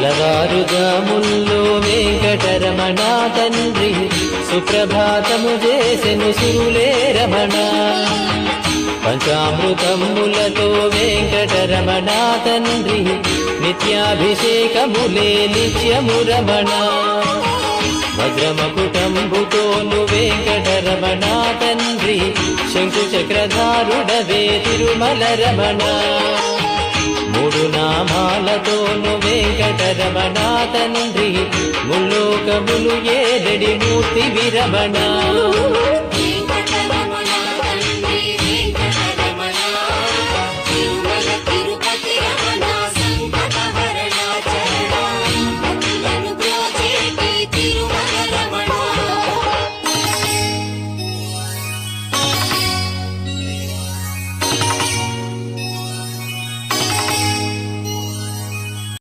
తెల్లవారుజాముల్లో వెంకటరమణ తండ్రి సుప్రభాతము చేసెను సురులే రమణ. పంచామృతములతో వెంకటరమణ తండ్రి నిత్యాభిషేకములే నిత్యము రమణ. వజ్రమకుటంబుతోను వెంకటరమణ తండ్రి శంకు చక్రధారుడవే తిరుమల రమణ. మూడు నామాలతోను వెంకటరమణ తండ్రి ముల్లోకములు ఏదడి మూర్తి విరమణ.